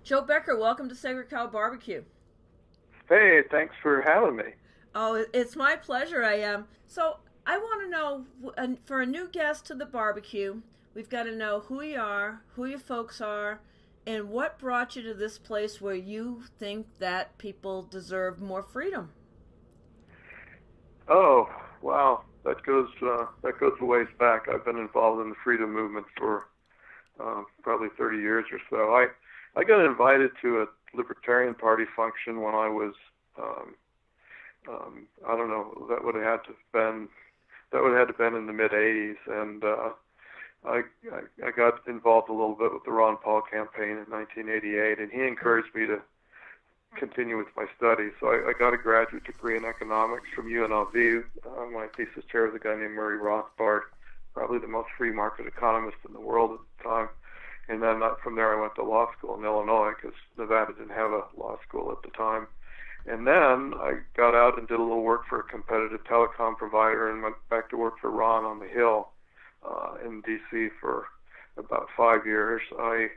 Joe Becker, welcome to Sacred Cow BBQ. Hey, thanks for having me. Oh, it's my pleasure. So I want to know, for a new guest to the barbecue, we've got to know who you are, who your folks are, and what brought you to this place where you think that people deserve more freedom. Oh, wow, that goes a ways back. I've been involved in the freedom movement for probably 30 years or so. I got invited to a Libertarian Party function when I was, I don't know, that would have had to have been in the mid '80s, and I got involved a little bit with the Ron Paul campaign in 1988, and he encouraged me to continue with my studies. So I got a graduate degree in economics from UNLV. My thesis chair was a guy named Murray Rothbard, probably the most free market economist in the world at the time. And then from there I went to law school in Illinois because Nevada didn't have a law school at the time. And then I got out and did a little work for a competitive telecom provider and went back to work for Ron on the Hill in D.C. for about 5 years. I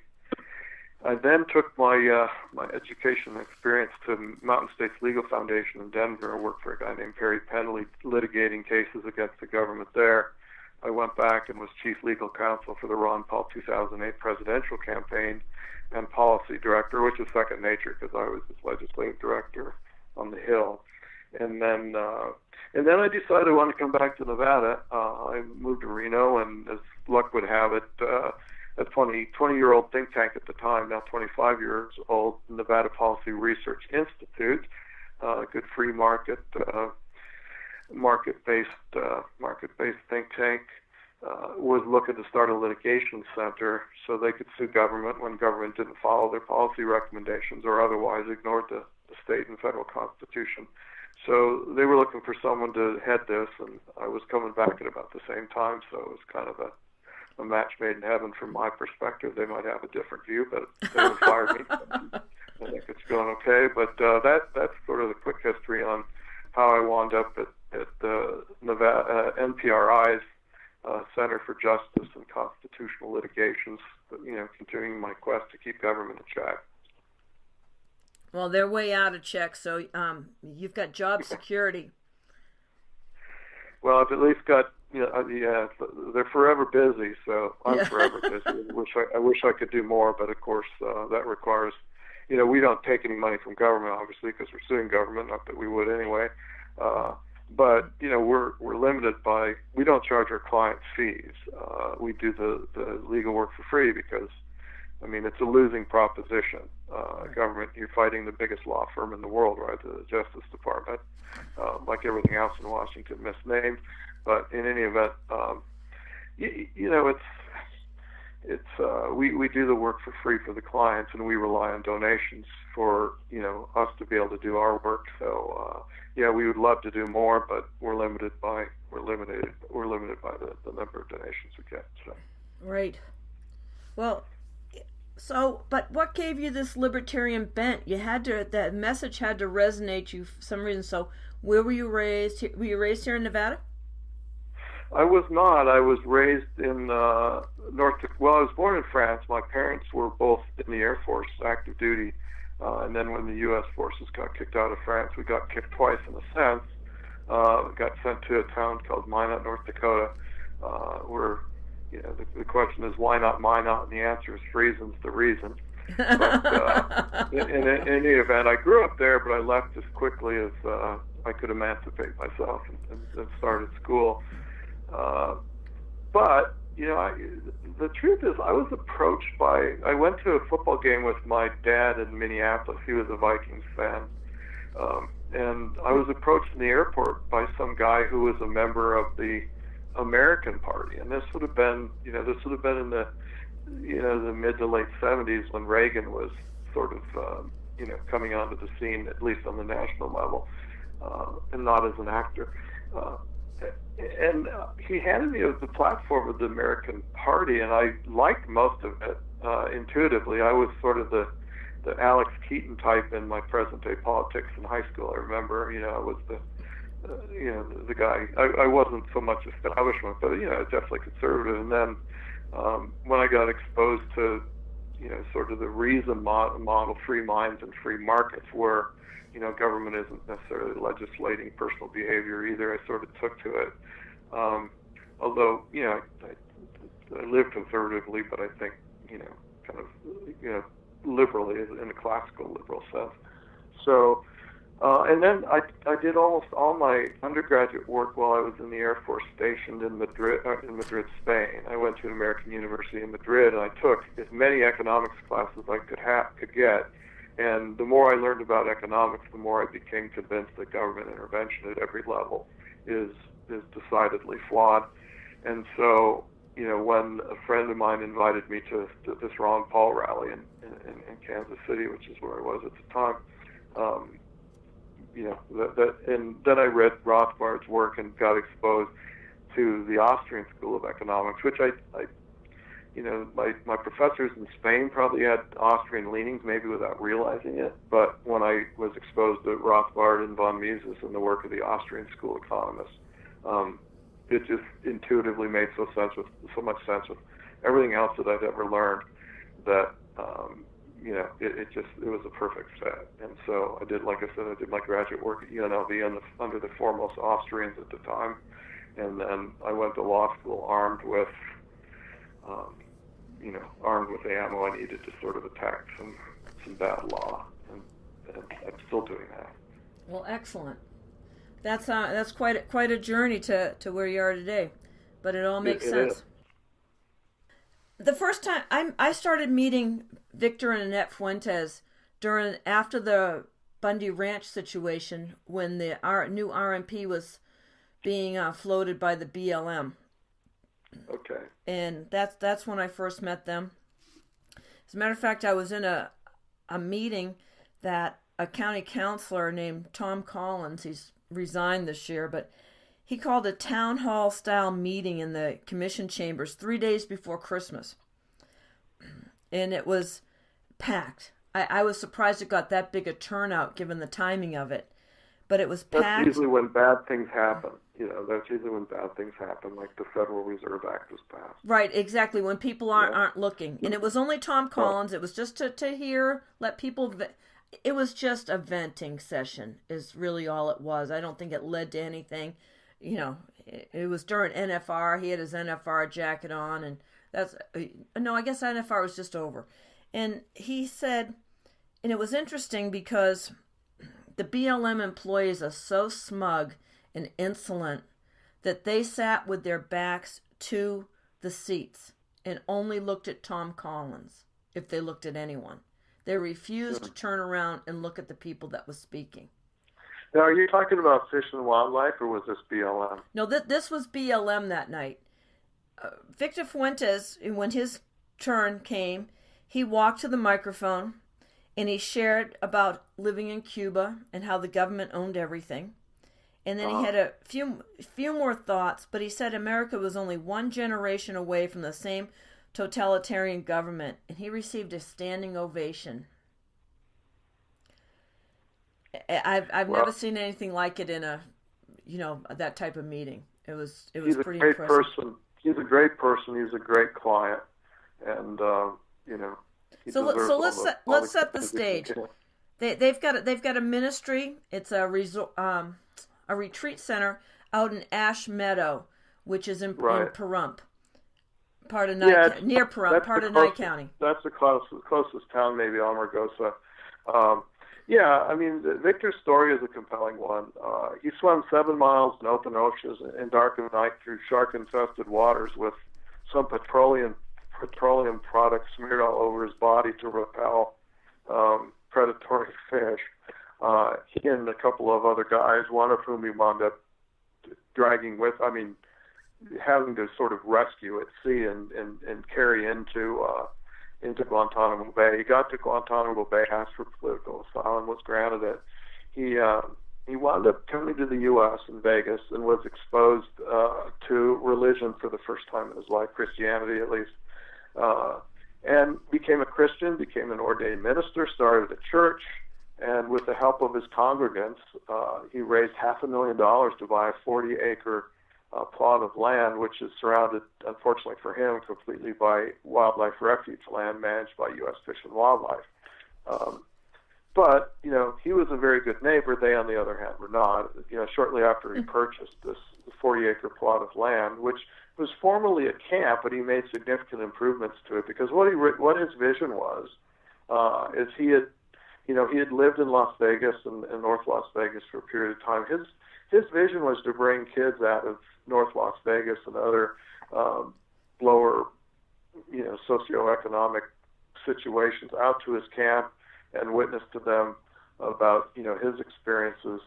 then took my my education experience to Mountain States Legal Foundation in Denver. I worked for a guy named Perry Penley litigating cases against the government there. I went back and was chief legal counsel for the Ron Paul 2008 presidential campaign and policy director, which is second nature because I was his legislative director on the Hill. And then I decided I wanted to come back to Nevada. I moved to Reno, and as luck would have it, a 20-year-old think tank at the time, now 25 years old, Nevada Policy Research Institute, a good free market-based think tank, was looking to start a litigation center so they could sue government when government didn't follow their policy recommendations or otherwise ignored the state and federal constitution. So they were looking for someone to head this, and I was coming back at about the same time, so it was kind of a match made in heaven from my perspective. They might have a different view, but they would fire me. I think it's going okay. But that's sort of the quick history on how I wound up at the Nevada NPRI's Center for Justice and Constitutional Litigations, continuing my quest to keep government in check. Well, they're way out of check, so you've got job security. Well, I've at least got, they're forever busy, so I'm forever busy. I wish I could do more, but of course that requires, we don't take any money from government, obviously, because we're suing government, not that we would anyway. But we're limited by, we don't charge our clients fees. We do the legal work for free because, it's a losing proposition. Government, you're fighting the biggest law firm in the world, right? The Justice Department, like everything else in Washington, misnamed. But in any event, we do the work for free for the clients, and we rely on donations for us to be able to do our work. So we would love to do more, but we're limited by the number of donations we get. So. Right. Well. But what gave you this libertarian bent? That message had to resonate you for some reason. So where were you raised? Were you raised here in Nevada? I was not. I was raised in I was born in France. My parents were both in the Air Force, active duty. And then when the U.S. forces got kicked out of France, we got kicked twice in a sense. Got sent to a town called Minot, North Dakota, where the question is, why not Minot? And the answer is reason's the reason. But in any event, I grew up there, but I left as quickly as I could emancipate myself and started school. But the truth is, I was approached I went to a football game with my dad in Minneapolis. He was a Vikings fan. And I was approached in the airport by some guy who was a member of the American Party, and this would have been in the the mid to late 70s when Reagan was sort of coming onto the scene, at least on the national level, and not as an actor. And he handed me the platform of the American Party, and I liked most of it intuitively. I was sort of the Alex Keaton type in my present-day politics in high school. I remember, I was the guy. I wasn't so much establishment, but definitely conservative. And then when I got exposed to sort of the reason model, free minds and free markets, where government isn't necessarily legislating personal behavior either. I sort of took to it, although I live conservatively, but I think kind of liberally in a classical liberal sense. So. And then I did almost all my undergraduate work while I was in the Air Force stationed in Madrid, Spain. I went to an American university in Madrid, and I took as many economics classes as I could get. And the more I learned about economics, the more I became convinced that government intervention at every level is decidedly flawed. And so, when a friend of mine invited me to this Ron Paul rally in Kansas City, which is where I was at the time, and then I read Rothbard's work and got exposed to the Austrian School of Economics, which my professors in Spain probably had Austrian leanings, maybe without realizing it. But when I was exposed to Rothbard and von Mises and the work of the Austrian School economists, it just intuitively made so much sense with everything else that I'd ever learned that. It was a perfect fit. And so I did my graduate work at UNLV under the foremost Austrians at the time. And then I went to law school armed with the ammo I needed to sort of attack some bad law. And I'm still doing that. Well, excellent. That's quite a journey to where you are today. But it all makes sense. Is. The first time I started meeting Victor and Annette Fuentes after the Bundy Ranch situation, when the new RMP was being floated by the BLM. Okay. And that's when I first met them. As a matter of fact, I was in a meeting that a county councilor named Tom Collins, he's resigned this year, but he called a town hall style meeting in the commission chambers 3 days before Christmas. And it was packed. I was surprised it got that big a turnout given the timing of it. But it was packed. That's usually when bad things happen. Like the Federal Reserve Act was passed. Right, exactly, when people aren't looking. And it was only Tom Collins. It was just to let people... It was just a venting session is really all it was. I don't think it led to anything. It was during NFR. He had his NFR jacket on, and I guess NFR was just over. And he said, and it was interesting because the BLM employees are so smug and insolent that they sat with their backs to the seats and only looked at Tom Collins if they looked at anyone. They refused to turn around and look at the people that was speaking. Now, are you talking about Fish and Wildlife, or was this BLM? No, this was BLM that night. Victor Fuentes, when his turn came, he walked to the microphone, and he shared about living in Cuba and how the government owned everything. And then he had a few more thoughts, but he said America was only one generation away from the same totalitarian government, and he received a standing ovation. I've never seen anything like it in that type of meeting. It was pretty impressive. He's a great person. He's a great client, and So let's set the stage. They've got a ministry. It's a retreat center out in Ash Meadow, which is in Pahrump, part of near Pahrump, part of Nye County. That's the closest town, maybe Amargosa. Victor's story is a compelling one. He swam 7 miles in open oceans in dark of night through shark-infested waters with some petroleum products smeared all over his body to repel predatory fish. He and a couple of other guys, one of whom he wound up having to sort of rescue at sea and carry into Guantanamo Bay. He got to Guantanamo Bay, asked for political asylum, was granted it. He wound up coming to the U.S. in Vegas and was exposed to religion for the first time in his life, Christianity at least, and became a Christian, became an ordained minister, started a church, and with the help of his congregants, he raised $500,000 to buy a 40-acre plot of land, which is surrounded, unfortunately for him, completely by wildlife refuge land managed by U.S. Fish and Wildlife. But, he was a very good neighbor. They, on the other hand, were not. Shortly after he purchased this 40-acre plot of land, which was formerly a camp, but he made significant improvements to it because what his vision was is he had lived in Las Vegas and North Las Vegas for a period of time. His vision was to bring kids out of North Las Vegas and other lower, socioeconomic situations out to his camp and witness to them about, his experiences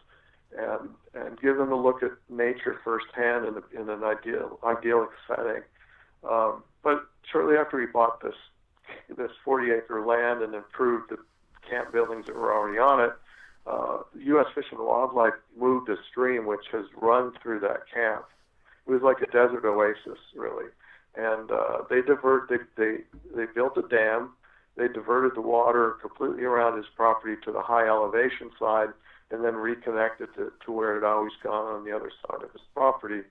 and give them a look at nature firsthand in an idyllic setting. But shortly after he bought this 40-acre land and improved the camp buildings that were already on it, U.S. Fish and Wildlife moved a stream which has run through that camp. It was like a desert oasis, really. And they built a dam. They diverted the water completely around his property to the high elevation side and then reconnected to where it had always gone on the other side of his property.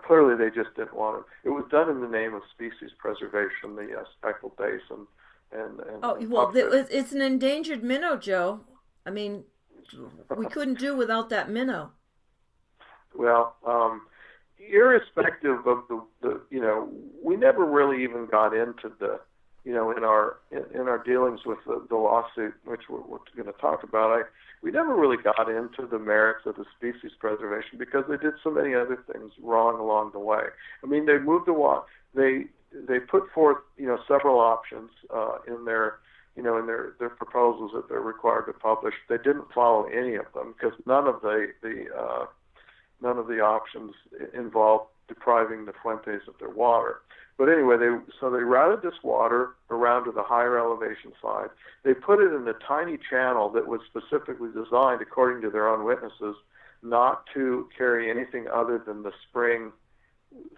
Clearly, they just didn't want it. It was done in the name of species preservation, the speckled basin. It's an endangered minnow, Joe. I mean, we couldn't do without that minnow. Well, irrespective of the we never really even got into the, in our dealings with the lawsuit, which we're going to talk about. We never really got into the merits of the species preservation because they did so many other things wrong along the way. I mean, they moved the water. They put forth, several options in their proposals that they're required to publish. They didn't follow any of them because none of the options involved depriving the Fuentes of their water. But anyway, they routed this water around to the higher elevation side. They put it in a tiny channel that was specifically designed, according to their own witnesses, not to carry anything other than the spring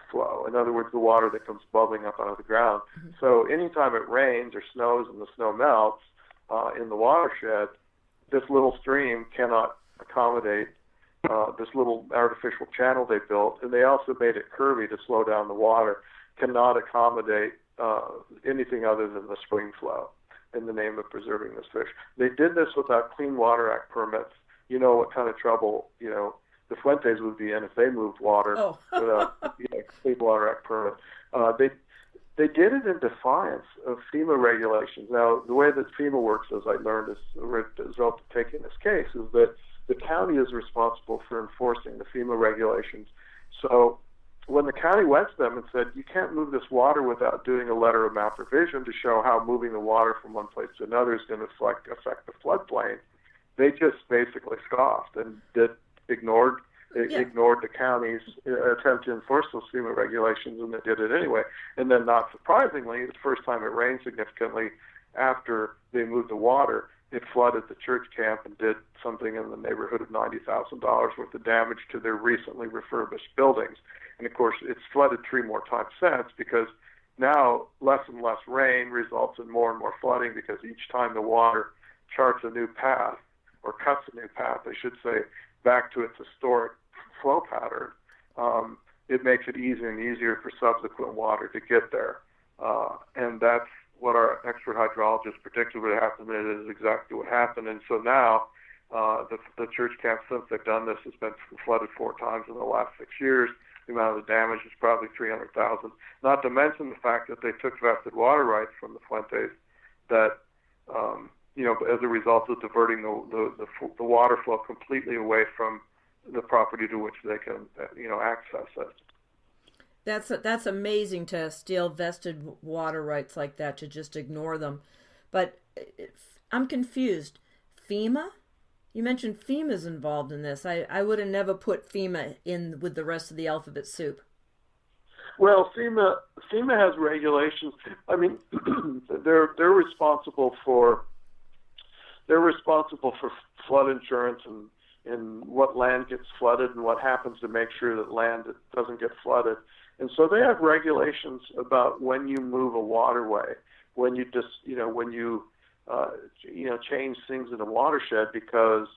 flow. In other words, the water that comes bubbling up out of the ground. Mm-hmm. So anytime it rains or snows and the snow melts in the watershed, this little stream cannot accommodate this little artificial channel they built. And they also made it curvy to slow down the water, cannot accommodate anything other than the spring flow in the name of preserving this fish. They did this without Clean Water Act permits. You know what kind of trouble, the Fuentes would be in if they moved water without Clean Water Act permit. They did it in defiance of FEMA regulations. Now, the way that FEMA works, as I learned as a result of taking this case, is that the county is responsible for enforcing the FEMA regulations. So when the county went to them and said, you can't move this water without doing a letter of map revision to show how moving the water from one place to another is going to affect the floodplain, they just basically scoffed and ignored the county's attempt to enforce those FEMA regulations, and they did it anyway. And then, not surprisingly, the first time it rained significantly after they moved the water, it flooded the church camp and did something in the neighborhood of $90,000 worth of damage to their recently refurbished buildings. And, of course, it's flooded 3 more times since because now less and less rain results in more and more flooding because each time the water charts a new path, or cuts a new path, I should say, back to its historic flow pattern, it makes it easier and easier for subsequent water to get there. And that's what our expert hydrologist predicted would happen, and it is exactly what happened. And so now the church camp, since they've done this, has been flooded 4 times in the last 6 years. The amount of the damage is probably $300,000. Not to mention the fact that they took vested water rights from the Fuentes that, as a result of diverting the water flow completely away from the property to which they can, access it. That's amazing to steal vested water rights like that, to just ignore them. But I'm confused. FEMA? You mentioned FEMA's involved in this. I would have never put FEMA in with the rest of the alphabet soup. Well, FEMA has regulations. I mean, they're responsible for flood insurance and what land gets flooded and what happens to make sure that land doesn't get flooded. And so they have regulations about when you move a waterway, when you just, change things in a watershed, because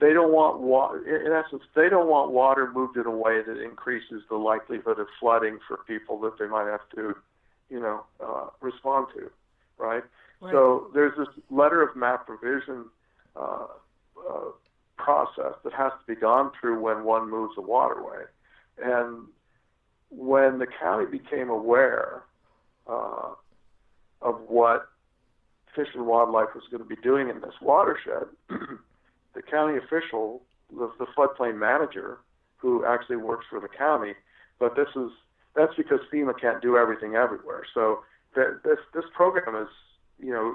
they don't want water. In essence, they don't want water moved in a way that increases the likelihood of flooding for people that they might have to, respond to, right? So there's this letter of map revision process that has to be gone through when one moves a waterway. And when the county became aware of what Fish and Wildlife was going to be doing in this watershed, the county official, the floodplain manager, who actually works for the county, but that's because FEMA can't do everything everywhere. So this program is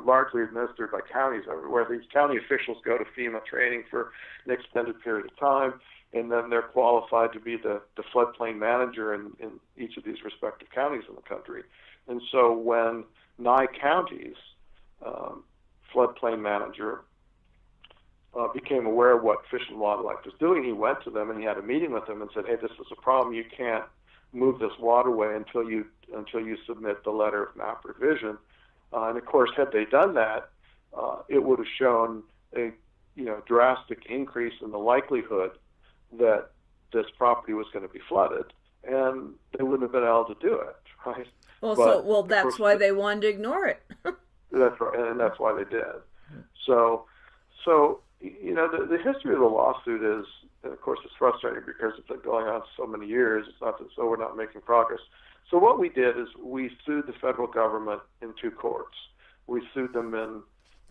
largely administered by counties everywhere. These county officials go to FEMA training for an extended period of time, and then they're qualified to be the floodplain manager in each of these respective counties in the country. And so when Nye County's floodplain manager became aware of what Fish and Wildlife was doing, he went to them and he had a meeting with them and said, hey, this is a problem. You can't move this waterway until you submit the letter of map revision. And of course, had they done that, it would have shown a drastic increase in the likelihood that this property was going to be flooded, and they wouldn't have been able to do it, right? Well, that's why they wanted to ignore it. That's right, and that's why they did. So the history of the lawsuit is, and of course, it's frustrating because it's been going on so many years. It's not that so we're not making progress. So what we did is we sued the federal government in two courts. We sued them in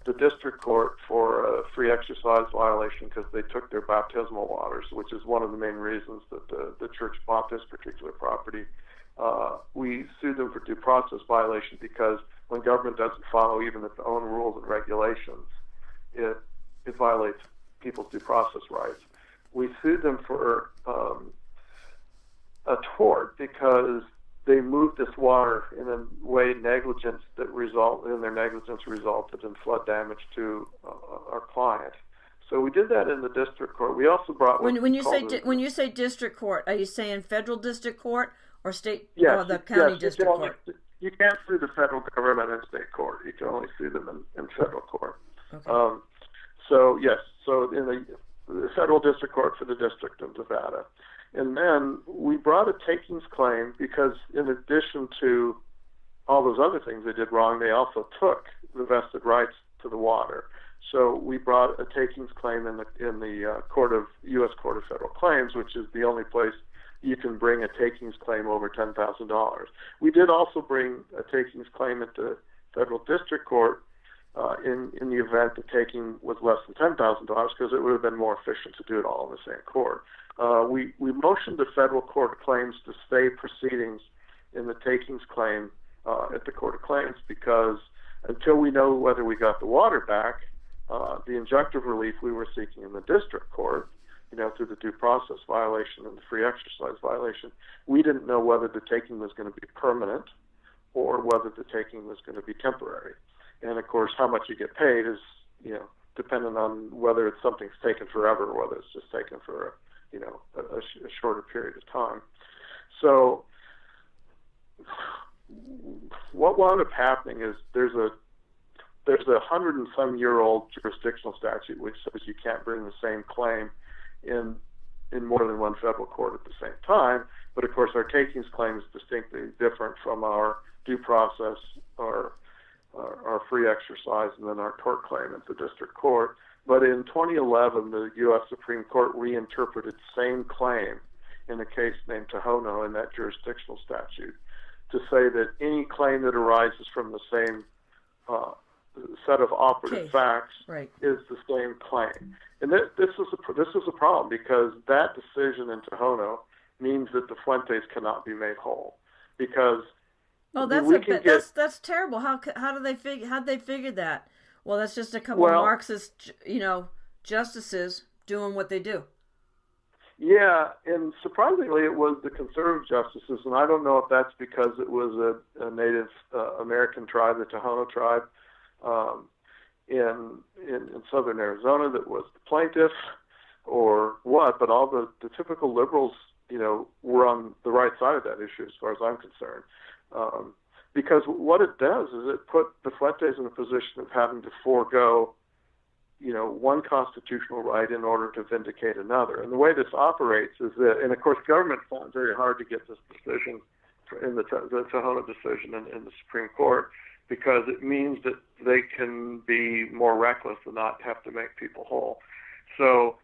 the district court for a free exercise violation because they took their baptismal waters, which is one of the main reasons that the church bought this particular property. We sued them for due process violation because when government doesn't follow even its own rules and regulations, it violates people's due process rights. We sued them for a tort because they moved this water in a way their negligence resulted in flood damage to our client. So we did that in the district court. We also brought when you say district court, are you saying federal district court or state? Yes, or the county district court? You can't sue the federal government in state court. You can only sue them in federal court. Okay. So in the federal district court for the District of Nevada. And then we brought a takings claim because in addition to all those other things they did wrong, they also took the vested rights to the water. So we brought a takings claim in the U.S. Court of Federal Claims, which is the only place you can bring a takings claim over $10,000. We did also bring a takings claim at the federal district court in the event the taking was less than $10,000 because it would have been more efficient to do it all in the same court. We motioned the federal court of claims to stay proceedings in the takings claim at the court of claims because until we know whether we got the water back, the injunctive relief we were seeking in the district court, through the due process violation and the free exercise violation, we didn't know whether the taking was going to be permanent or whether the taking was going to be temporary. And of course, how much you get paid is, dependent on whether it's something's taken forever or whether it's just taken for a shorter period of time. So what wound up happening is there's a 100 and some year old jurisdictional statute which says you can't bring the same claim in more than one federal court at the same time. But of course, our takings claim is distinctly different from our due process, our free exercise, and then our tort claim at the district court. But in 2011, the U.S. Supreme Court reinterpreted the same claim in a case named Tohono in that jurisdictional statute to say that any claim that arises from the same set of operative facts is the same claim. And this is a problem because that decision in Tohono means that the Fuentes cannot be made whole because that's terrible. How'd they figure that? Well, that's just a couple of Marxist, justices doing what they do. Yeah, and surprisingly, it was the conservative justices, and I don't know if that's because it was a Native American tribe, the Tohono tribe, in southern Arizona that was the plaintiff, or what. But all the typical liberals, were on the right side of that issue, as far as I'm concerned. Because what it does is it put the Fuentes in a position of having to forego, one constitutional right in order to vindicate another. And the way this operates is that, and of course, government found very hard to get this decision in the Tohono decision in the Supreme Court, because it means that they can be more reckless and not have to make people whole. So,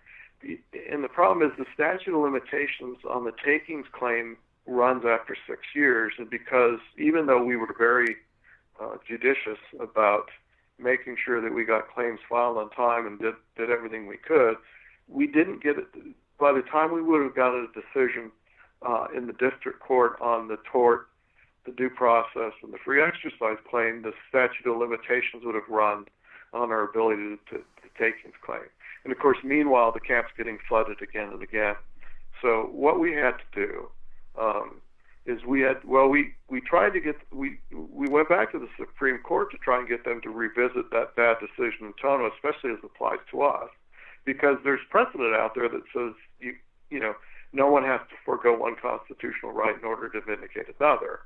and the problem is the statute of limitations on the takings claim runs after 6 years, and because even though we were very judicious about making sure that we got claims filed on time and did everything we could, we didn't get it. By the time we would have gotten a decision in the district court on the tort, the due process, and the free exercise claim, the statute of limitations would have run on our ability to takings claim. And of course, meanwhile, the camp's getting flooded again and again. So what we had to do is we went back to the Supreme Court to try and get them to revisit that bad decision in Tohono, especially as it applies to us, because there's precedent out there that says no one has to forego one constitutional right in order to vindicate another.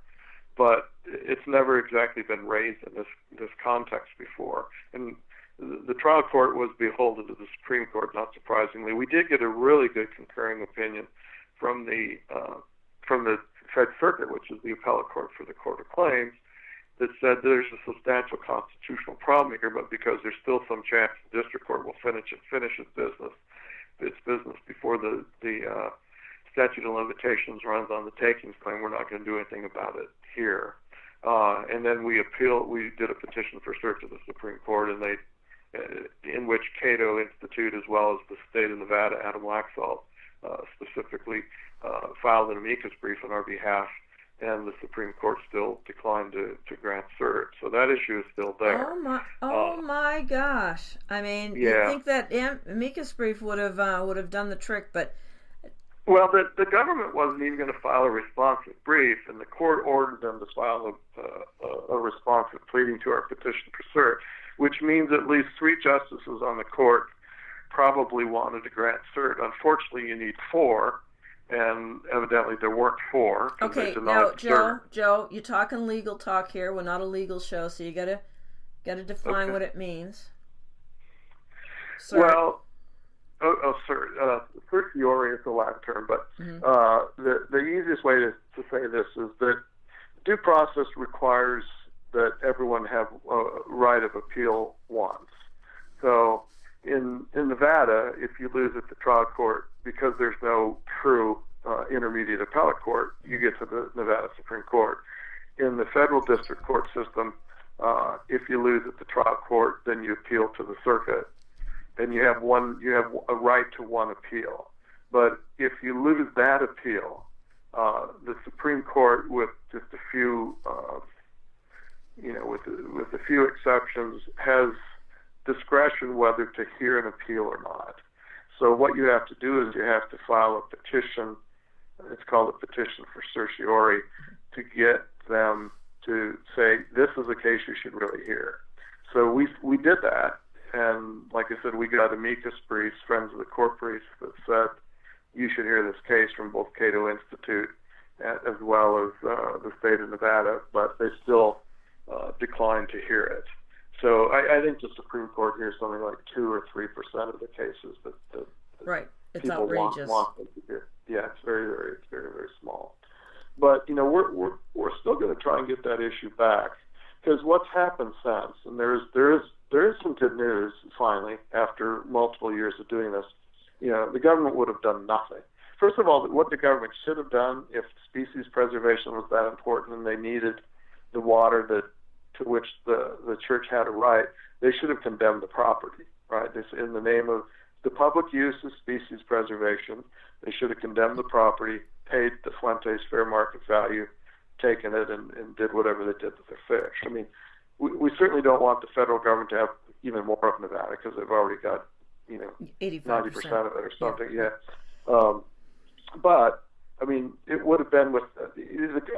But it's never exactly been raised in this context before. And the trial court was beholden to the Supreme Court, not surprisingly. We did get a really good concurring opinion from the Fed Circuit, which is the appellate court for the Court of Claims, that said there's a substantial constitutional problem here, but because there's still some chance the district court will finish its business before the statute of limitations runs on the takings claim, we're not going to do anything about it here. And then we did a petition for cert to the Supreme Court, and in which Cato Institute, as well as the state of Nevada, Adam Laxalt, specifically filed an amicus brief on our behalf, and the Supreme Court still declined to grant cert. So that issue is still there. Oh my gosh! I mean, yeah. You think that amicus brief would have done the trick, but well, the government wasn't even going to file a responsive brief, and the court ordered them to file a responsive pleading to our petition for cert, which means at least 3 justices on the court probably wanted to grant cert. Unfortunately, you need 4, and evidently there weren't 4. Okay, now Joe, you're talking legal talk here. We're not a legal show, so you gotta define what it means. Cert. Well, certiorari is the Latin term, but the easiest way to say this is that due process requires that everyone have a right of appeal once. So in Nevada, if you lose at the trial court, because there's no true intermediate appellate court, you get to the Nevada Supreme Court. In the federal district court system, if you lose at the trial court, then you appeal to the circuit, and you have a right to one appeal. But if you lose that appeal, the Supreme Court, with just a few with a few exceptions, has discretion whether to hear an appeal or not. So what you have to do is you have to file a petition. It's called a petition for certiorari, to get them to say, this is a case you should really hear. So we did that, and like I said, we got amicus briefs, Friends of the Court briefs, that said you should hear this case from both Cato Institute as well as the state of Nevada, but they still declined to hear it. So I think the Supreme Court hears something like 2 or 3% of the cases that right. It's people outrageous. want them to hear. Yeah, it's very small. But we're still going to try and get that issue back, because what's happened since, and there is some good news finally after multiple years of doing this. The government would have done nothing. First of all, what the government should have done, if species preservation was that important and they needed the water to which the church had a right, they should have condemned the property, right? This, in the name of the public use of species preservation, they should have condemned the property, paid the Fuentes fair market value, taken it, and did whatever they did with their fish. I mean, we certainly don't want the federal government to have even more of Nevada, because they've already got 85%. 90% of it or something. Yeah. But I mean, it would have been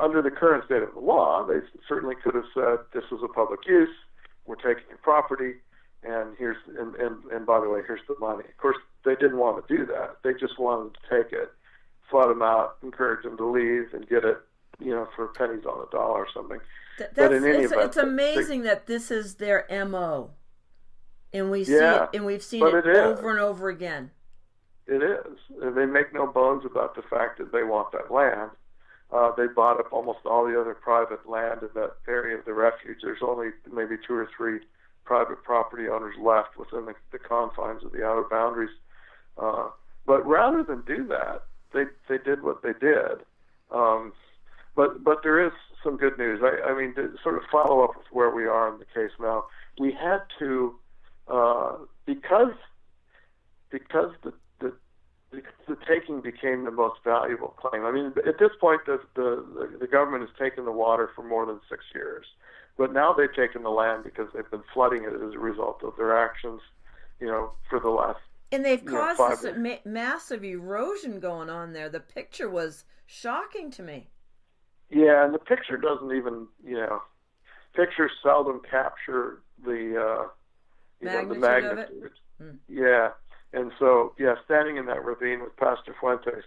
under the current state of the law. They certainly could have said, this is a public use, we're taking your property, and and by the way, here's the money. Of course, they didn't want to do that. They just wanted to take it, flood them out, encourage them to leave, and get it, for pennies on the dollar or something. But in any event, it's amazing that this is their MO. And we see Yeah, it, and we've seen but it it is. over and over again. It is. And they make no bones about the fact that they want that land. They bought up almost all the other private land in that area of the refuge. There's only maybe 2 or 3 private property owners left within the confines of the outer boundaries. But rather than do that, they did what they did. But there is some good news. I mean, to sort of follow up with where we are in the case now, we had to, because the taking became the most valuable claim. I mean, at this point, the government has taken the water for more than 6 years. But now they've taken the land because they've been flooding it as a result of their actions, for the last. And they've caused this massive erosion going on there. The picture was shocking to me. Yeah, and the picture doesn't even, pictures seldom capture the magnitude of it. Yeah, and so standing in that ravine with Pastor Fuentes,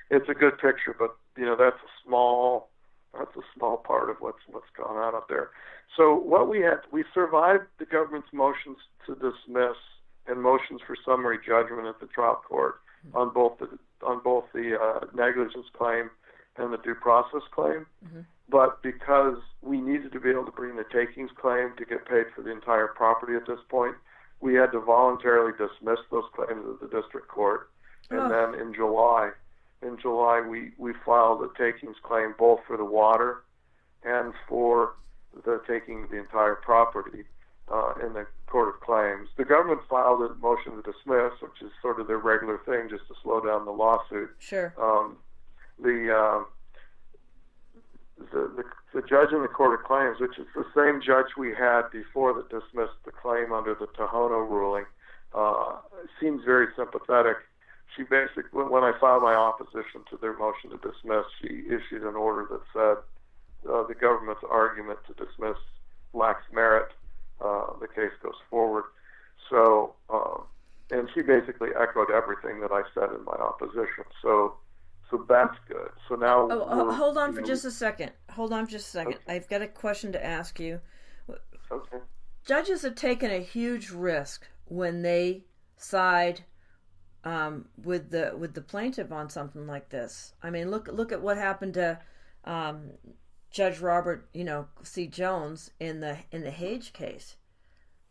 it's a good picture, but that's a small part of what's gone on up there. So what we survived the government's motions to dismiss and motions for summary judgment at the trial court on both the negligence claim and the due process claim. Mm-hmm. But because we needed to be able to bring the takings claim to get paid for the entire property at this point, we had to voluntarily dismiss those claims at the district court. And then in July, we filed a takings claim both for the water and for the taking of the entire property in the Court of Claims. The government filed a motion to dismiss, which is sort of their regular thing, just to slow down the lawsuit. Sure. The judge in the Court of Claims, which is the same judge we had before that dismissed the claim under the Tohono ruling, seems very sympathetic. She basically, when I filed my opposition to their motion to dismiss, she issued an order that said the government's argument to dismiss lacks merit. The case goes forward. So, and she basically echoed everything that I said in my opposition. So that's good. So now. Hold on for just a second. Okay. I've got a question to ask you. Okay. Judges have taken a huge risk when they side with the plaintiff on something like this. I mean, look at what happened to Judge Robert, C. Jones in the Hage case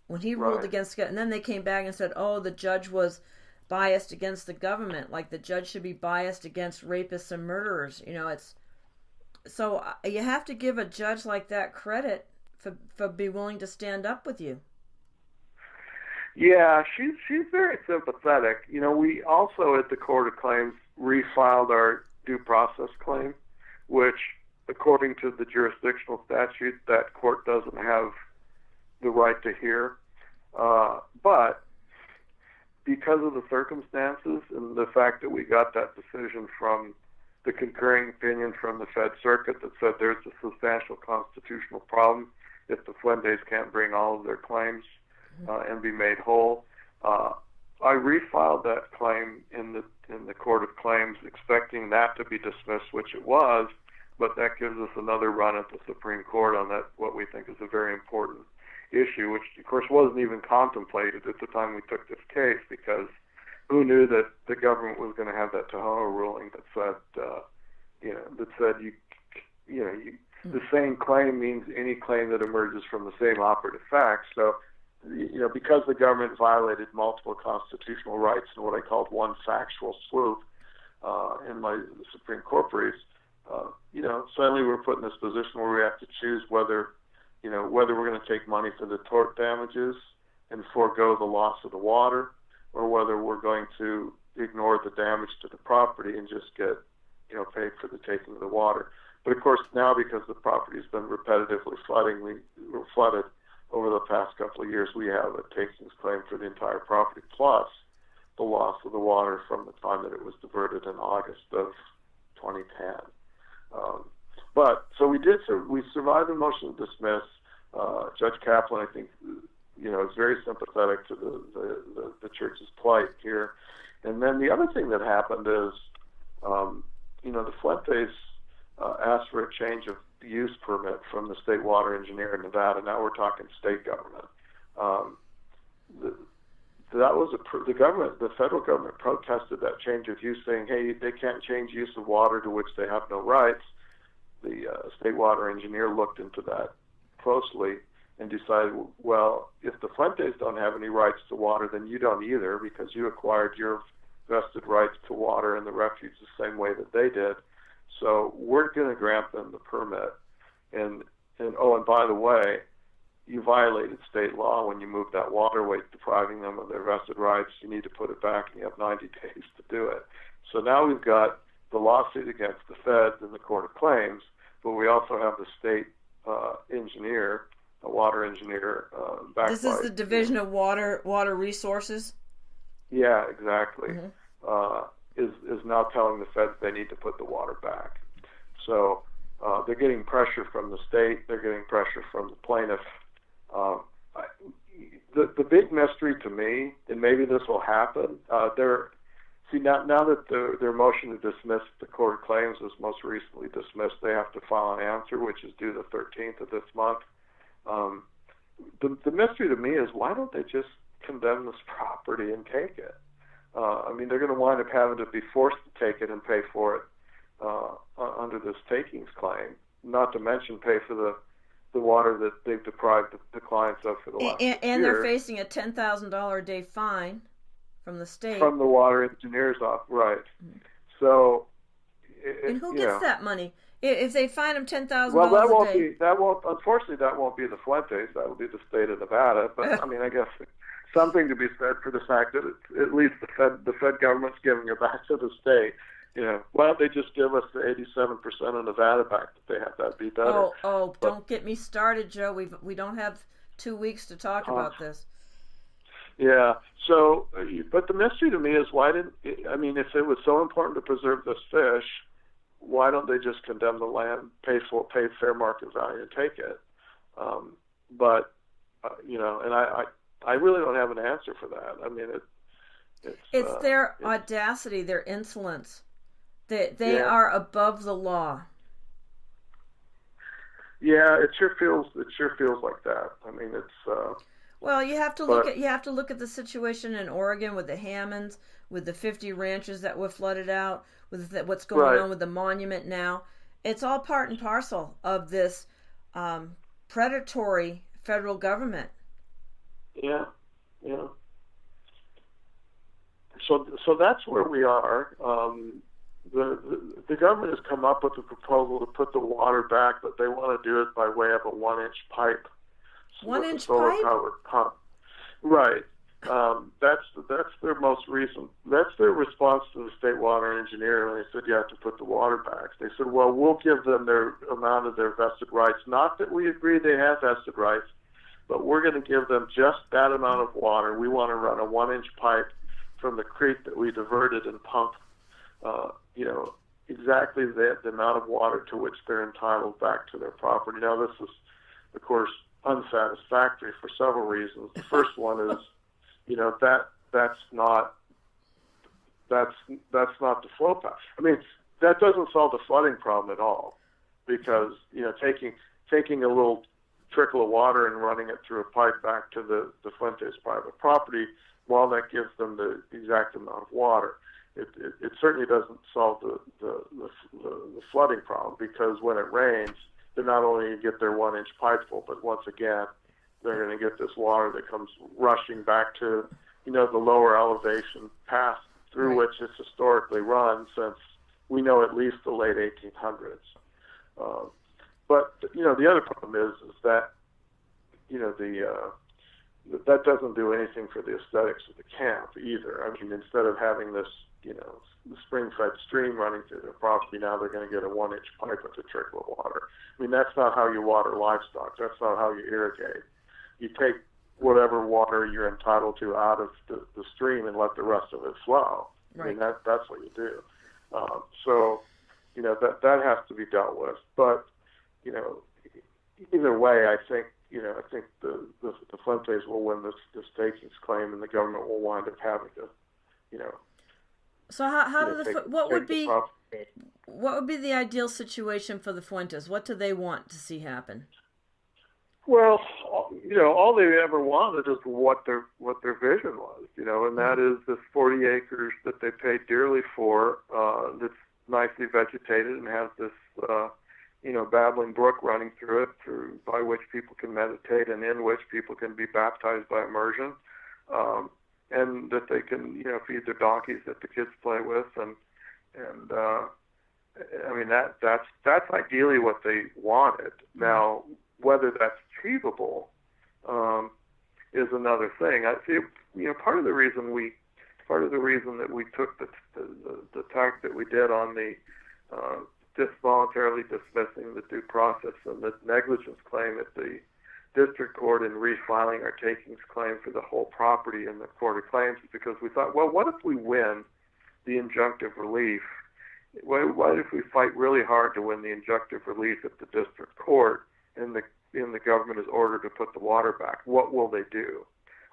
when he ruled against, and then they came back and said, the judge was biased against the government, like the judge should be biased against rapists and murderers. It's so you have to give a judge like that credit for be willing to stand up with you. Yeah, she's very sympathetic. We also at the Court of Claims refiled our due process claim, which according to the jurisdictional statute, that court doesn't have the right to hear. But because of the circumstances and the fact that we got that decision from the concurring opinion from the Fed Circuit that said there's a substantial constitutional problem if the Fuentes can't bring all of their claims and be made whole, I refiled that claim in the Court of Claims, expecting that to be dismissed, which it was. But that gives us another run at the Supreme Court on that, what we think is a very important issue, which of course wasn't even contemplated at the time we took this case, because who knew that the government was going to have that Tohono ruling that said, the same claim means any claim that emerges from the same operative facts. So, because the government violated multiple constitutional rights in what I called one factual swoop in my Supreme Court briefs, suddenly we're put in this position where we have to choose whether we're going to take money for the tort damages and forego the loss of the water, or whether we're going to ignore the damage to the property and just get, paid for the taking of the water. But of course now, because the property has been repetitively flooded over the past couple of years, we have a takings claim for the entire property plus the loss of the water from the time that it was diverted in August of 2010. We survived the motion to dismiss. Judge Kaplan, I think, is very sympathetic to the church's plight here. And then the other thing that happened is, the Fuentes asked for a change of use permit from the state water engineer in Nevada. Now we're talking state government. the government, the federal government protested that change of use, saying, hey, they can't change use of water to which they have no rights. The state water engineer looked into that closely and decided, well, if the Fuentes don't have any rights to water, then you don't either, because you acquired your vested rights to water and the refuge the same way that they did. So we're going to grant them the permit. And by the way, you violated state law when you moved that waterway, depriving them of their vested rights. You need to put it back, and you have 90 days to do it. So now we've got the lawsuit against the feds in the Court of Claims, but we also have the state engineer, a water engineer. This is the Division of Water Resources? Yeah, exactly. Mm-hmm. Is now telling the feds they need to put the water back. So they're getting pressure from the state. They're getting pressure from the plaintiff. The big mystery to me, and maybe this will happen, now that their motion to dismiss the Court of Claims was most recently dismissed, they have to file an answer, which is due the 13th of this month. The mystery to me is, why don't they just condemn this property and take it? They're going to wind up having to be forced to take it and pay for it under this takings claim, not to mention pay for the water that they've deprived the clients of for the last year. And they're facing a $10,000 a day fine from the state. From the water engineer's office, right. Mm-hmm. So... and who gets that money? If they fine them $10,000 a day... Unfortunately, that won't be the Fuentes. That will be the state of Nevada. But, I guess something to be said for the fact that at least the Fed government's giving it back to the state. Why don't they just give us the 87% of Nevada back that they have? That'd be better. But don't get me started, Joe. We don't have 2 weeks to talk about this. Yeah. So, but the mystery to me is, if it was so important to preserve this fish, why don't they just condemn the land, pay fair market value, and take it? I really don't have an answer for that. It's their audacity, their insolence. They are above the law. Yeah, it sure feels like that. Well, you have to look at the situation in Oregon with the Hammonds, with the 50 ranches that were flooded out, with what's going on with the monument now. It's all part and parcel of this predatory federal government. Yeah. So that's where we are. The government has come up with a proposal to put the water back, but they want to do it by way of a 1-inch pipe. 1-inch pipe? Powered pump. Right. That's their most recent. That's their response to the state water engineer when they said you have to put the water back. They said, well, we'll give them their amount of their vested rights. Not that we agree they have vested rights, but we're going to give them just that amount of water. We want to run a 1-inch pipe from the creek that we diverted and pump, exactly the amount of water to which they're entitled back to their property. Now, this is, of course, unsatisfactory for several reasons. The first one is, that's not the flow path. That doesn't solve the flooding problem at all, because taking a little trickle of water and running it through a pipe back to the Fuentes private property, while that gives them the exact amount of water, it certainly doesn't solve the flooding problem, because when it rains, they're not only going to get their 1-inch pipe full, but once again, they're going to get this water that comes rushing back to, the lower elevation path through which it's historically run since we know at least the late 1800s. But the other problem is that, that doesn't do anything for the aesthetics of the camp either. Instead of having this, the spring-fed stream running through their property, now they're going to get a 1-inch pipe with a trickle of water. That's not how you water livestock. That's not how you irrigate. You take whatever water you're entitled to out of the stream and let the rest of it flow. Right. That's what you do. That has to be dealt with. But, either way, I think the Fuentes will win this takings claim, and the government will wind up having to, So what would be the ideal situation for the Fuentes? What do they want to see happen? Well, all they ever wanted is what their vision was, and that is this 40 acres that they paid dearly for, that's nicely vegetated and has this, babbling brook running through it, by which people can meditate and in which people can be baptized by immersion, and that they can, feed their donkeys that the kids play with, and I mean that's ideally what they wanted. Now, whether that's achievable is another thing. I see. Part of the reason that we took the tack that we did on the voluntarily dismissing the due process and the negligence claim at the district court and refiling our takings claim for the whole property in the court of claims is because we thought, well, what if we win the injunctive relief? What if we fight really hard to win the injunctive relief at the district court and the government is ordered to put the water back? What will they do?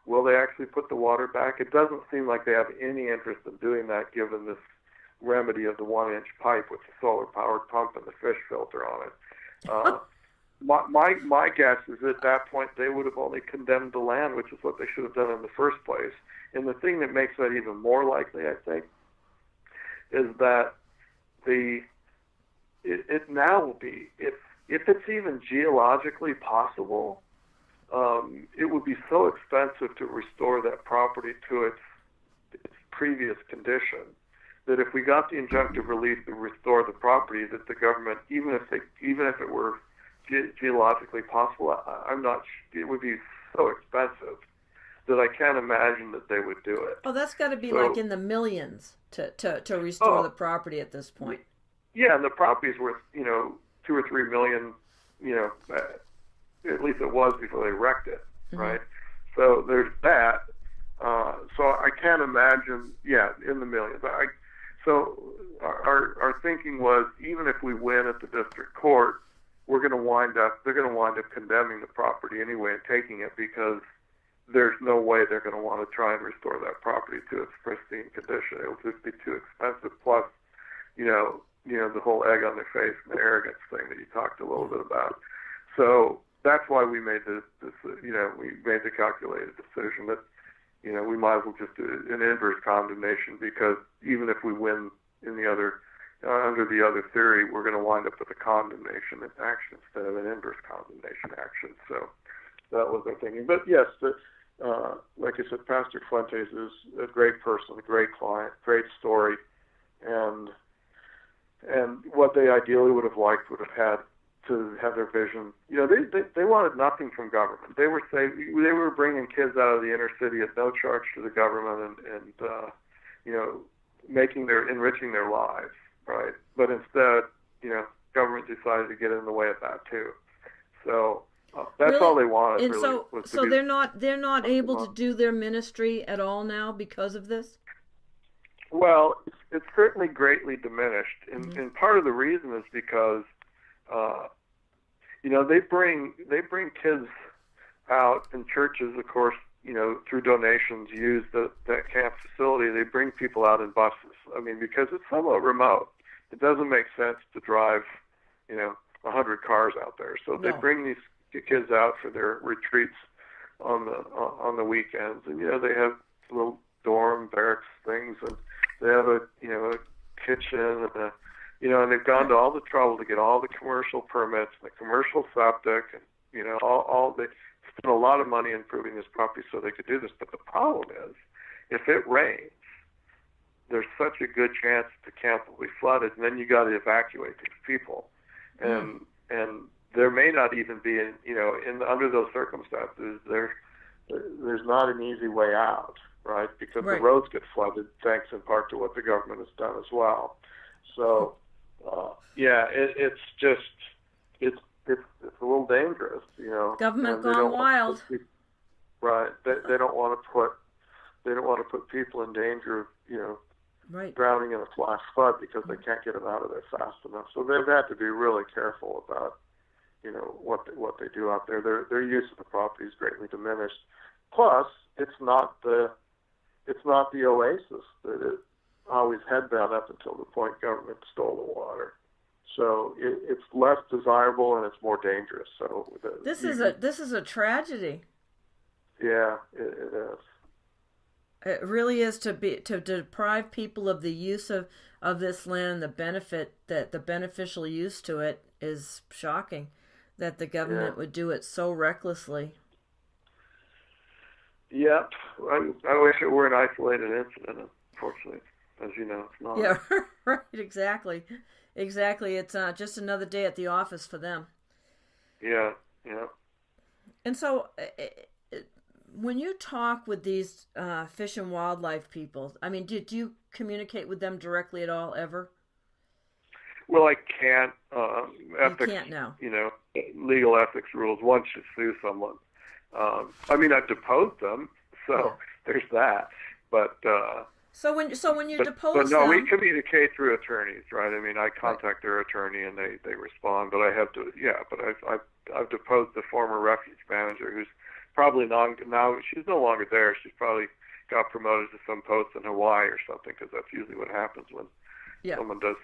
Will they actually put the water back? It doesn't seem like they have any interest in doing that, given this remedy of the 1-inch pipe with the solar-powered pump and the fish filter on it. My guess is at that point they would have only condemned the land, which is what they should have done in the first place. And the thing that makes that even more likely, I think, is that it now will be, if it's even geologically possible, it would be so expensive to restore that property to its previous condition that if we got the injunctive relief to restore the property, that the government, even if it were geologically possible, it would be so expensive that I can't imagine that they would do it. Oh, that's got to be like in the millions to restore the property at this point. Yeah, and the property's worth, $2 or $3 million, at least it was before they wrecked it, right? So there's that. So I can't imagine, in the millions. So our thinking was, even if we win at the district court, they're going to wind up condemning the property anyway and taking it, because there's no way they're going to want to try and restore that property to its pristine condition. It'll just be too expensive. Plus, the whole egg on their face and the arrogance thing that you talked a little bit about. So that's why we made we made the calculated decision that, we might as well just do an inverse condemnation, because even if we win in the other, under the other theory, we're going to wind up with a condemnation action instead of an inverse condemnation action. So that was our thinking. But yes, like I said, Pastor Fuentes is a great person, a great client, great story, and what they ideally would have liked would have had to have their vision. They wanted nothing from government. They were bringing kids out of the inner city at no charge to the government, and enriching their lives, right? But instead, government decided to get in the way of that too. So that's all they wanted. And really, so they're not able to do their ministry at all now because of this? Well, it's certainly greatly diminished, and part of the reason is because they bring kids out, and churches, of course, through donations, use that camp facility. They bring people out in buses. I mean, because it's somewhat remote, it doesn't make sense to drive 100 cars out there. So they bring these kids out for their retreats on the weekends, and they have little dorm barracks things, and they have a kitchen, and and they've gone to all the trouble to get all the commercial permits and the commercial septic, and all they spent a lot of money improving this property so they could do this. But the problem is, if it rains, there's such a good chance the camp will be flooded, and then you got to evacuate these people, and there may not even be under those circumstances there's not an easy way out, right? Because the roads get flooded, thanks in part to what the government has done as well. So it's a little dangerous, Government gone wild. Right. They don't want to put people in danger of drowning in a flash flood because they can't get them out of there fast enough. So they've had to be really careful about what they do out there. Their use of the property is greatly diminished. Plus, it's not the oasis that it always had been up until the point government stole the water. So it's less desirable and it's more dangerous. So this is a tragedy. Yeah, it is. It really is to deprive people of the use of this land, the beneficial use to it is shocking. That the government would do it so recklessly. Yep, I wish it were an isolated incident. Unfortunately, as you know, it's not. Yeah, right. Exactly. It's just another day at the office for them. Yeah. And so, when you talk with these fish and wildlife people, I mean, do you communicate with them directly at all, ever? Well, I can't. You can't now. Legal ethics rules. One should sue someone. I mean, I've deposed them, so there's that. But so when you depose no, them, we communicate through attorneys, right? I mean, I contact their attorney and they respond. But I have to, But I've deposed the former refuge manager, who's probably now she's no longer there. She's probably got promoted to some post in Hawaii or something, because that's usually what happens when someone does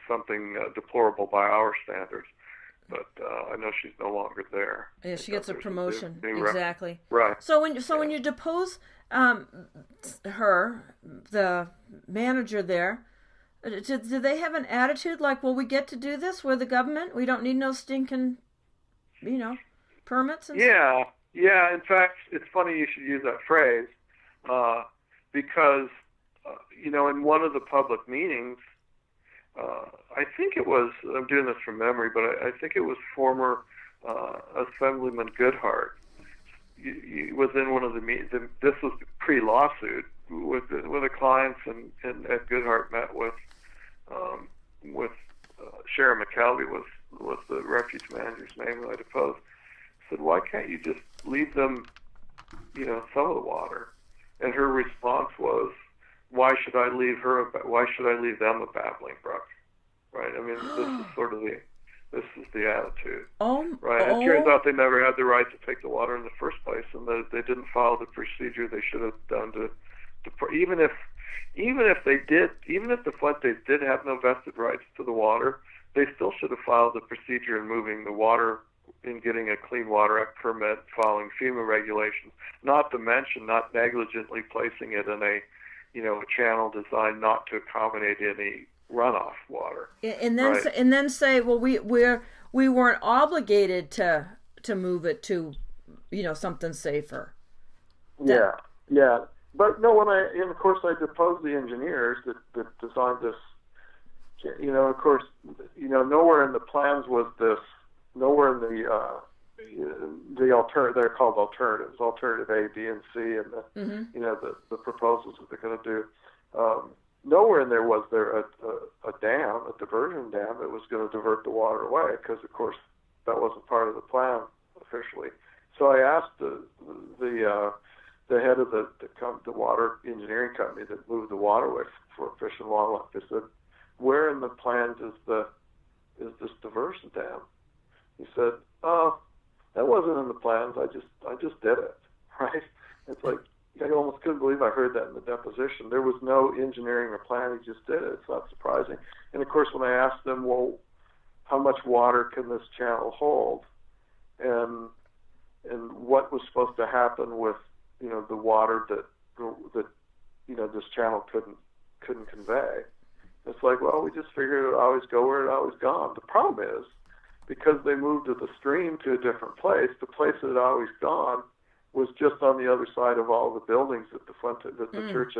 something deplorable by our standards. But I know she's no longer there. Yeah, she gets a promotion. Exactly. Right. So when you depose her, the manager there, do they have an attitude like, well, we get to do this? We're the government. We don't need no stinking, permits? And stuff? Yeah. In fact, it's funny you should use that phrase because, in one of the public meetings, I think it was, I'm doing this from memory, but I think it was former Assemblyman Goodhart. He was in one of the meetings. This was pre-lawsuit with the clients, and Ed Goodhart met with Sharon McKelvey was the refuge manager's name that I deposed. Said, why can't you just leave them, some of the water? And her response was, why should I leave them a babbling brook? Right? I mean, this is the attitude. Right? It turns out they never had the right to take the water in the first place, and they didn't follow the procedure they should have done to even if the Fuentes did have no vested rights to the water, they still should have followed the procedure in moving the water, in getting a Clean Water Act permit, following FEMA regulations, not to mention not negligently placing it in a channel designed not to accommodate any runoff water. And then say, well, we weren't obligated to move it to, something safer. Yeah. But no, of course I deposed the engineers that designed this. Of course, nowhere in the plans was this. Nowhere in they're called alternatives, alternative A, B, and C, and the proposals that they're going to do. Nowhere in there was there a dam, a diversion dam that was going to divert the water away, because of course that wasn't part of the plan officially. So I asked the head of the water engineering company that moved the waterway for fish and wildlife. They said, where in the plans is this diversion dam? He said, oh, that wasn't in the plans. I just did it, right? It's like, I almost couldn't believe I heard that in the deposition. There was no engineering or plan. He just did it. It's not surprising. And of course, when I asked them, well, how much water can this channel hold, and what was supposed to happen with the water that this channel couldn't convey, it's like, well, we just figured it would always go where it always gone. The problem is, because they moved the stream to a different place, the place that had always gone was just on the other side of all the buildings that the church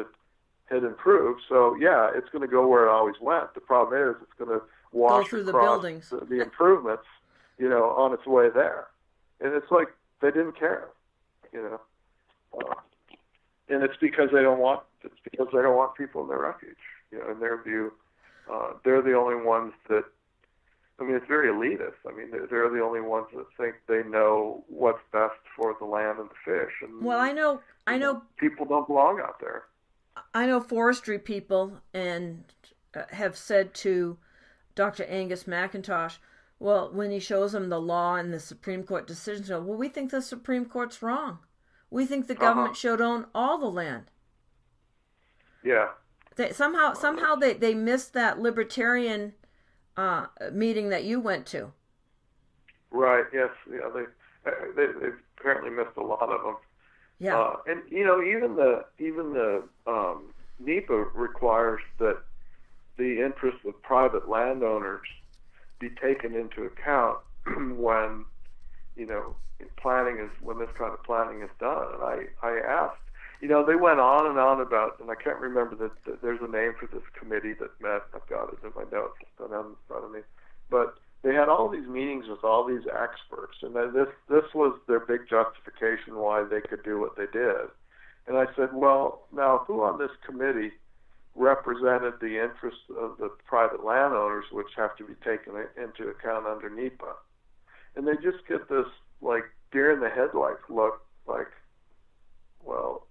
had improved. So yeah, it's going to go where it always went. The problem is, it's going to wash through across the buildings, the improvements, on its way there. And it's like they didn't care, and it's because they don't want people in their refuge. In their view, they're the only ones that. I mean, it's very elitist. I mean, they're the only ones that think they know what's best for the land and the fish. And, well, I know people don't belong out there. I know forestry people and have said to Dr. Angus McIntosh, well, when he shows them the law and the Supreme Court decisions, well, we think the Supreme Court's wrong. We think the government should own all the land. Yeah. Somehow they missed that libertarian meeting that you went to. Right. Yes. Yeah. They apparently missed a lot of them. Yeah. And even the NEPA requires that the interests of private landowners be taken into account when when this kind of planning is done. And I asked, they went on and on about, and I can't remember that there's a name for this committee that met. I've got it in my notes, I don't have it in front of me, but they had all these meetings with all these experts, and this was their big justification why they could do what they did. And I said, well, now who on this committee represented the interests of the private landowners, which have to be taken into account under NEPA? And they just get this like deer in the headlights look, like, well,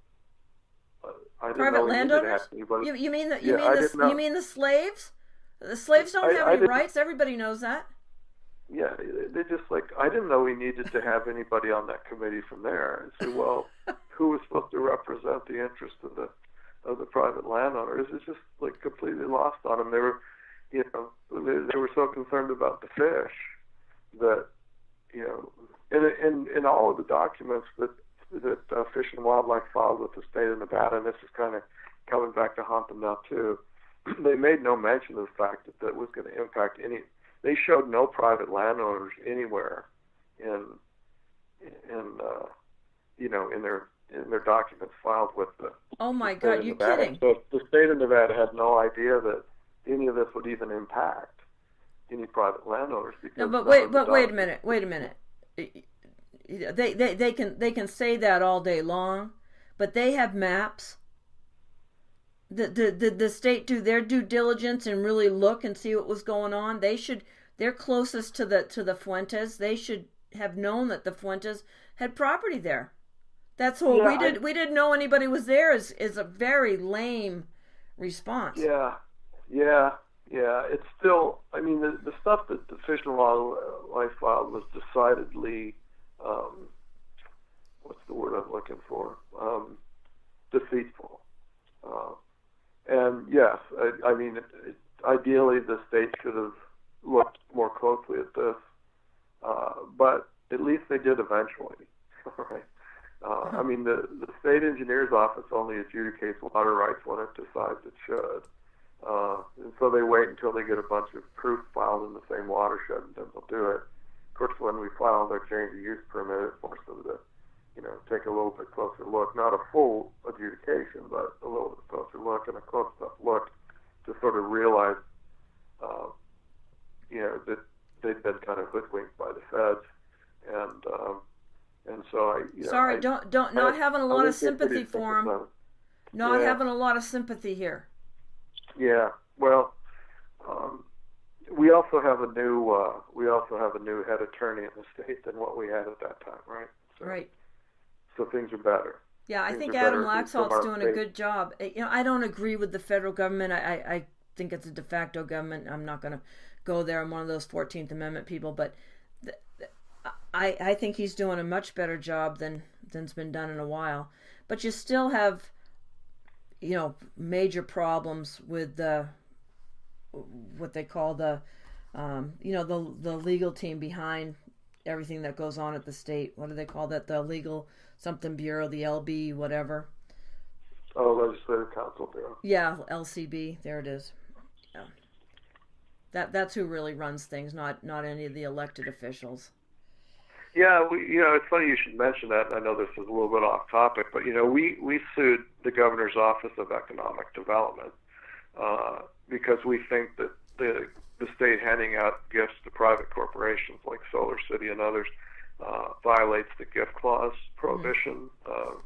I didn't private know landowners. You mean the slaves? The slaves don't have any rights. Everybody knows that. Yeah, they just like, I didn't know we needed to have anybody on that committee from there. I said, well, who was supposed to represent the interest of the private landowners? It's just like completely lost on them. They were, they were so concerned about the fish that, in all of the documents that Fish and Wildlife filed with the state of Nevada, and this is kind of coming back to haunt them now too, they made no mention of the fact that was going to impact any. They showed no private landowners anywhere in their documents filed with the. Oh my God, you're Nevada. kidding! So the state of Nevada had no idea that any of this would even impact any private landowners. No, but wait a minute. They can say that all day long, but they have maps. The state do their due diligence and really look and see what was going on. They're closest to the Fuentes. They should have known that the Fuentes had property there. That's all. Yeah, we didn't know anybody was there is a very lame response. Yeah. It's still, I mean, the stuff that the Fish and Wildlife filed was decidedly, what's the word I'm looking for? Deceitful. And yes, I mean, ideally the state should have looked more closely at this, but at least they did eventually, right? I mean, the state engineer's office only adjudicates water rights when it decides it should. And so they wait until they get a bunch of proof filed in the same watershed, and then they'll do it. Of course, when we file their change of use permit, it forces them to, take a little bit closer look, not a full adjudication, but a little bit closer look and a close enough look to sort of realize, that they've been kind of hoodwinked by the feds, and so not having a lot of sympathy for them. Having a lot of sympathy here. Yeah, well, we also have a new head attorney in the state than what we had at that time, right? So, right. So things are better. Yeah, I think Adam Laxalt's doing a good job. I don't agree with the federal government. I think it's a de facto government. I'm not going to go there. I'm one of those 14th Amendment people, but I think he's doing a much better job than's been done in a while. But you still have, major problems with what they call the legal team behind everything that goes on at the state. What do they call that? The legal something bureau, the LB, whatever. Oh, Legislative Council Bureau. Yeah, LCB. There it is. Yeah. That's who really runs things, not any of the elected officials. Yeah, it's funny you should mention that. I know this is a little bit off topic, but we sued the Governor's Office of Economic Development because we think that the state handing out gifts to private corporations like Solar City and others violates the gift clause prohibition,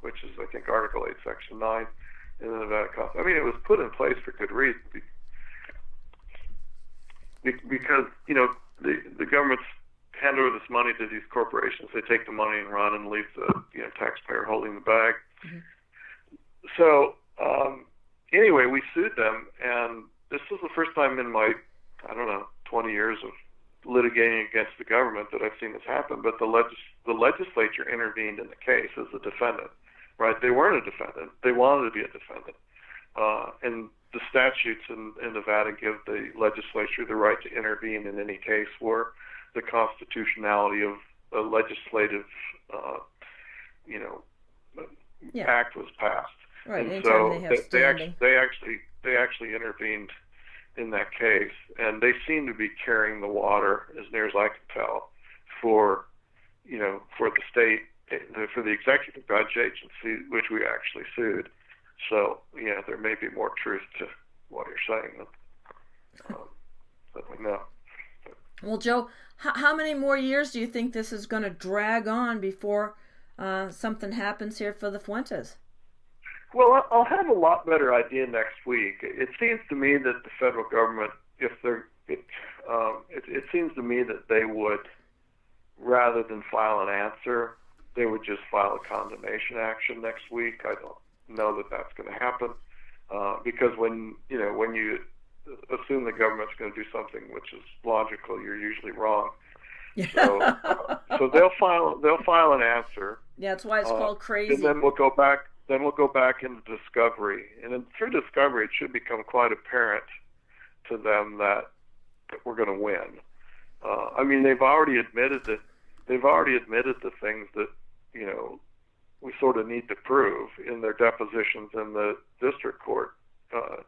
which is, I think, Article 8, Section 9 in the Nevada Constitution. I mean, it was put in place for good reason because the government's hand over this money to these corporations. They take the money and run and leave the taxpayer holding the bag. Mm-hmm. So anyway, we sued them, and this was the first time in my 20 years of litigating against the government that I've seen this happen. But the legislature intervened in the case as a defendant, right? They weren't a defendant. They wanted to be a defendant. and the statutes in Nevada give the legislature the right to intervene in any case where the constitutionality of a legislative, act was passed. Right. And so they actually intervened in that case, and they seem to be carrying the water, as near as I can tell, for the state, for the executive branch agency, which we actually sued. So, yeah, there may be more truth to what you're saying than we know. Well, Joe, how many more years do you think this is going to drag on before something happens here for the Fuentes? Well, I'll have a lot better idea next week. It seems to me that the federal government, it seems to me that they would, rather than file an answer, they would just file a condemnation action next week. I don't know that that's going to happen because when you assume the government's going to do something which is logical, you're usually wrong. So they'll file an answer. Yeah, that's why it's called crazy. And then we'll go back. Then we'll go back into discovery, and then through discovery, it should become quite apparent to them that we're going to win. I mean, they've already admitted the things that we sort of need to prove in their depositions in the district court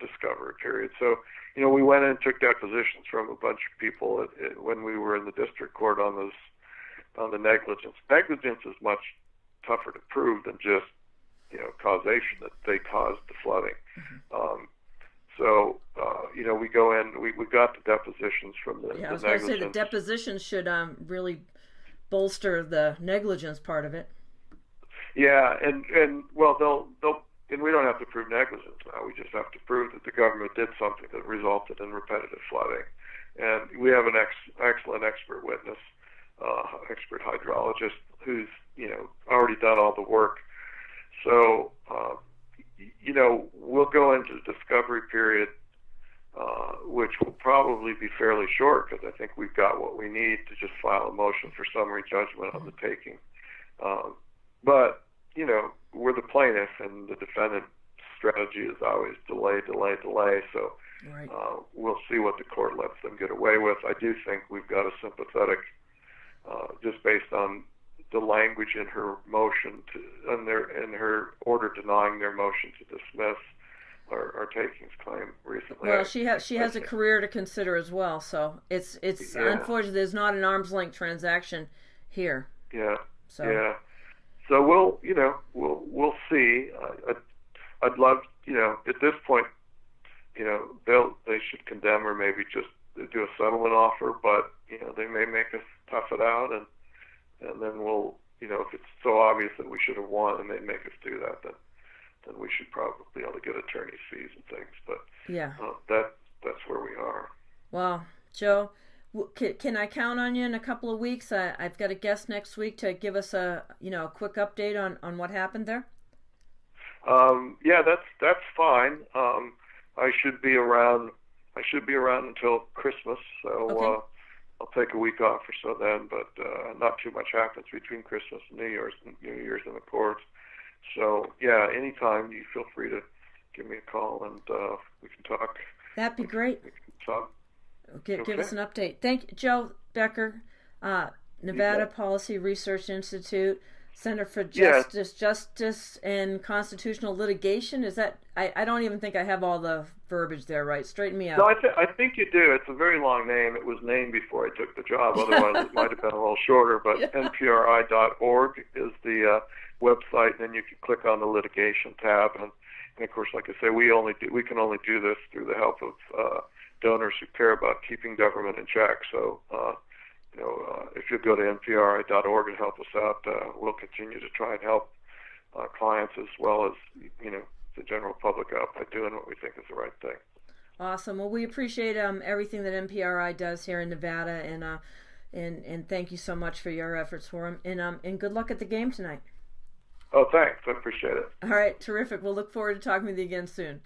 discovery period. So, we went in and took depositions from a bunch of people when we were in the district court on the negligence. Negligence is much tougher to prove than just causation, that they caused the flooding. Mm-hmm. We go in, we got the depositions from the I was going to say the depositions should really bolster the negligence part of it. Yeah, and they'll and we don't have to prove negligence now. We just have to prove that the government did something that resulted in repetitive flooding. And we have an excellent expert witness, expert hydrologist, who's already done all the work. So, we'll go into the discovery period, which will probably be fairly short because I think we've got what we need to just file a motion for summary judgment on the taking. But, we're the plaintiff, and the defendant's strategy is always delay. So right. We'll see what the court lets them get away with. I do think we've got a sympathetic, just based on the language in her motion in her order denying their motion to dismiss our takings claim recently. Well, she has a career to consider as well, so it's unfortunate there's not an arm's length transaction here. Yeah. So. Yeah. So we'll see. I'd love, at this point, they should condemn or maybe just do a settlement offer, but they may make us tough it out, and then we'll, if it's so obvious that we should have won and they make us do that, then we should probably be able to get attorney's fees and things. But yeah, that's where we are. Well, Joe, can I count on you in a couple of weeks? I've got a guest next week to give us a quick update on what happened there. Yeah, that's fine. I should be around until Christmas, so okay. I'll take a week off or so then. But not too much happens between Christmas and New Year's in the courts. So yeah, anytime you feel free to give me a call and we can talk. That'd be great. We can talk. Give us an update. Thank you, Joe Becker, Nevada Policy Research Institute, Center for Justice and Constitutional Litigation. Is that? I don't even think I have all the verbiage there right. Straighten me out. No, I think you do. It's a very long name. It was named before I took the job. Otherwise, it might have been a little shorter. But yeah. NPRI.org is the website, and then you can click on the litigation tab. And of course, like I say, we can only do this through the help of donors who care about keeping government in check. So, if you go to NPRI.org and help us out, we'll continue to try and help clients as well as the general public out by doing what we think is the right thing. Awesome. Well, we appreciate everything that NPRI does here in Nevada, and thank you so much for your efforts for them. And good luck at the game tonight. Oh, thanks. I appreciate it. All right, terrific. We'll look forward to talking with you again soon.